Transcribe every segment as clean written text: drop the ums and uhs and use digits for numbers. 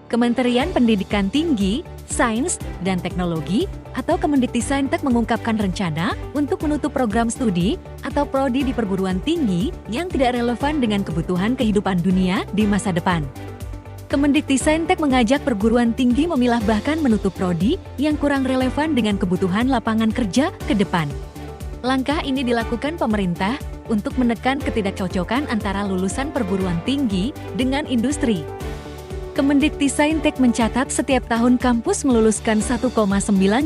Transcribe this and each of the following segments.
Kementerian Pendidikan Tinggi, Sains, dan Teknologi atau Kemendiktisaintek mengungkapkan rencana untuk menutup program studi atau prodi di perguruan tinggi yang tidak relevan dengan kebutuhan kehidupan dunia di masa depan. Kemendiktisaintek mengajak perguruan tinggi memilah bahkan menutup prodi yang kurang relevan dengan kebutuhan lapangan kerja ke depan. Langkah ini dilakukan pemerintah untuk menekan ketidakcocokan antara lulusan perguruan tinggi dengan industri. Kemendiktisaintek mencatat setiap tahun kampus meluluskan 1,9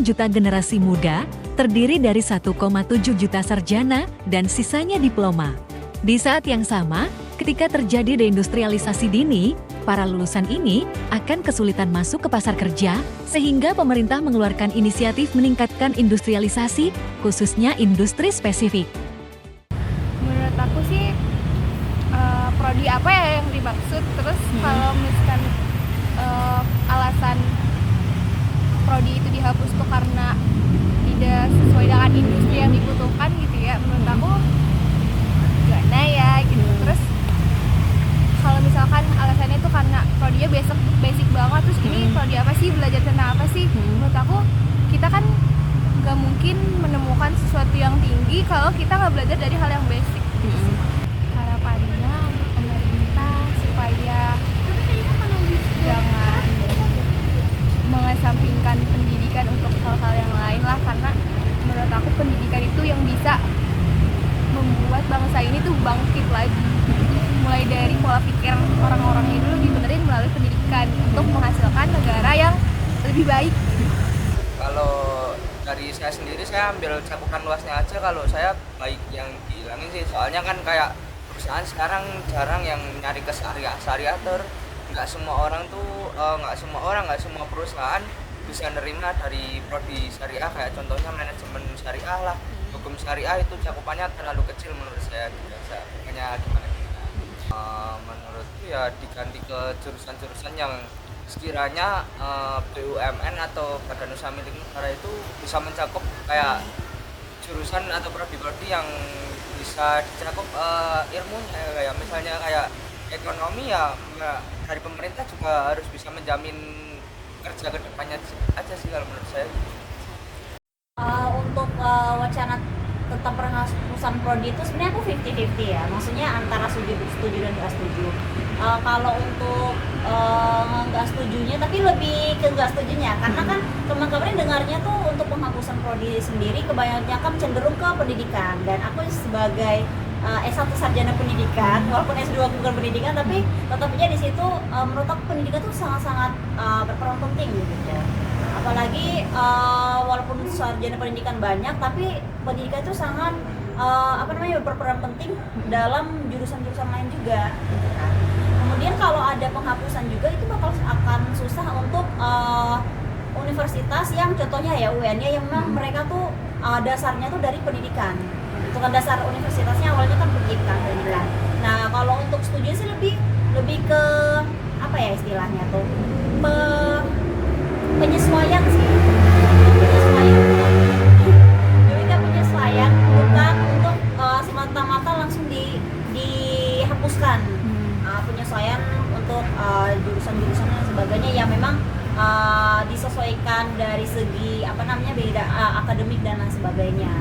juta generasi muda, terdiri dari 1,7 juta sarjana dan sisanya diploma. Di saat yang sama, ketika terjadi deindustrialisasi dini, para lulusan ini akan kesulitan masuk ke pasar kerja, sehingga pemerintah mengeluarkan inisiatif meningkatkan industrialisasi, khususnya industri spesifik. Menurut aku sih, prodi apa ya yang dimaksud, terus kalau misalkan alasan prodi itu dihapus tuh karena tidak sesuai dengan industri yang dibutuhkan gitu ya, menurut aku gimana ya gitu. Terus kalau misalkan alasannya tuh karena prodinya basic banget, terus ini prodi apa sih, belajar tentang apa sih, menurut aku kita kan gak mungkin menemukan sesuatu yang tinggi kalau kita gak belajar dari hal yang basic gitu sih. Harapannya untuk pemerintah supaya jangan mengesampingkan pendidikan untuk hal-hal yang lain lah, karena menurut aku pendidikan itu yang bisa membuat bangsa ini tuh bangkit lagi, mulai dari pola pikir orang-orangnya dulu dibenerin melalui pendidikan untuk menghasilkan negara yang lebih baik. Kalau dari saya sendiri, saya ambil cakupan luasnya aja. Kalau saya baik yang dihilangin sih, soalnya kan kayak perusahaan sekarang jarang yang nyari ke syariah nggak semua orang tuh nggak semua perusahaan bisa nerima dari prodi syariah, kayak contohnya manajemen syariah lah, hukum syariah itu cakupannya terlalu kecil menurut saya. Makanya gimana menurutku ya diganti ke jurusan-jurusan yang sekiranya BUMN atau Badan Usaha Milik Negara itu bisa mencakup kayak jurusan atau prodi-prodi yang bisa dicakup ilmunya, kayak misalnya kayak ekonomi ya, dari pemerintah juga harus bisa menjamin kerja ke depannya aja sih kalau menurut saya. Untuk wacana tentang penghapusan prodi itu sebenarnya aku 50-50 ya, maksudnya antara setuju dan nggak setuju. Kalau untuk nggak setujunya, tapi lebih ke nggak setujunya, karena kan kemarin dengarnya tuh untuk penghapusan prodi sendiri kebanyakan cenderung ke pendidikan, dan aku sebagai S1 sarjana pendidikan, walaupun S2 aku bukan pendidikan, tapi tetapnya di situ menurut aku pendidikan tuh sangat-sangat berperan penting gitu. Apalagi walaupun sarjana pendidikan banyak, tapi pendidikan itu sangat berperan penting dalam jurusan-jurusan lain juga gitu kan. Kemudian kalau ada penghapusan juga itu akan susah untuk universitas yang contohnya ya UN-nya yang memang mereka tuh dasarnya tuh dari pendidikan. Itu kan dasar universitasnya awalnya kan pendidikan. Nah, kalau untuk studi sih lebih ke apa ya istilahnya tuh? Penyesuaian sih. Penyesuaian bukan untuk semata-mata langsung dihapuskan. Penyesuaian untuk jurusan-jurusan dan sebagainya yang memang disesuaikan dari segi beda akademik dan lain sebagainya.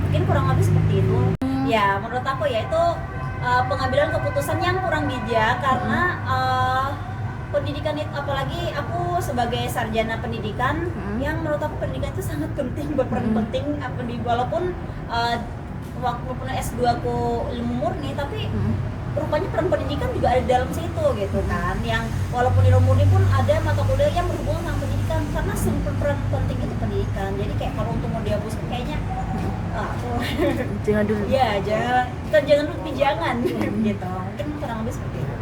Mungkin kurang lebih seperti itu. Ya, menurut aku ya itu pengambilan keputusan yang kurang bijak, karena pendidikan itu, apalagi aku sebagai sarjana pendidikan, yang menurut aku pendidikan itu sangat penting, berperan penting. Walaupun walaupun S2 aku ilmu murni, tapi rupanya peran pendidikan juga ada dalam situ gitu kan. Yang walaupun ilmu murni pun ada mata kuliah yang berhubungan dengan pendidikan, karena peran penting itu pendidikan. Jadi kayak kalau untuk mau dihapuskan kayaknya Jangan dulu. ya jangan dulu, gitu. Mungkin kurang lebih seperti itu.